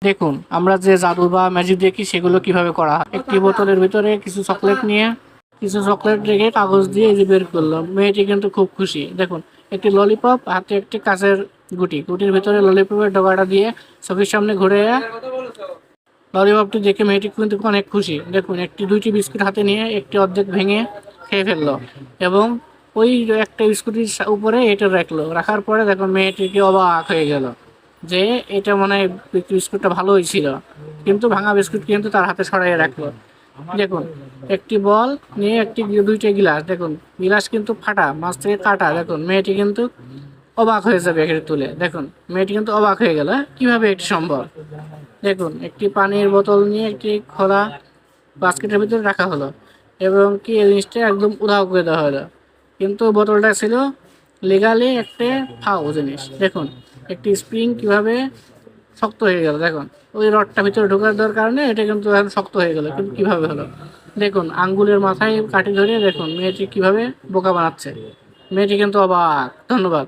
দেখুন আমরা যে জাদু বা ম্যাজিক দেখি সেগুলো কিভাবে করা হয়। একটি বোতলের ভিতরে কিছু চকলেট রেখে কাগজ দিয়ে এই যে বের করলো। মেয়েটি কিন্তু খুব খুশি। দেখুন একটি ললিপপ, হাতে একটি কাঁচের গুটির ভিতরে ললিপপের ডগাটা দিয়ে চোখের সামনে ঘুরে ললিপপটি দেখে মেয়েটি কিন্তু অনেক খুশি। দেখুন দুইটি বিস্কুট হাতে নিয়ে একটি অর্ধেক ভেঙে খেয়ে ফেললো এবং ওই একটা বিস্কুটের উপরে এটা রাখার পরে দেখুন মেয়েটিকে অবাক হয়ে গেল যে এটা মনে হয় বিস্কুটটা ভালোই ছিল, কিন্তু ভাঙা বিস্কুট কিন্তু তার হাতে সরাইয়ে রাখলো। দেখুন একটি বল নিয়ে দুইটা গিলাস, দেখুন গিলাস কিন্তু ফাটা, মাছ থেকে কাটা। দেখুন মেয়েটি কিন্তু অবাক হয়ে যাবে এখানে তুলে। দেখুন মেয়েটি কিন্তু অবাক হয়ে গেল, কিভাবে এটি সম্ভব। দেখুন একটি পানির বোতল নিয়ে একটি খোলা বাস্কেটের ভিতরে রাখা হলো এবং কি এই জিনিসটা একদম উধাও করে দেওয়া হলো, কিন্তু বোতলটা ছিল লিগালি একটা ফাও জিনিস। দেখুন একটি স্প্রিং কিভাবে শক্ত হয়ে গেল। দেখুন ওই রডটা ভিতরে ঢোকার দেওয়ার কারণে এটা কিন্তু এখন শক্ত হয়ে গেল, কিন্তু কিভাবে হলো। দেখুন আঙ্গুলের মাথায় কাঠি ধরে দেখুন মেয়েটি কিভাবে বোকা বানাচ্ছে। মেয়েটি কিন্তু অবাক। ধন্যবাদ।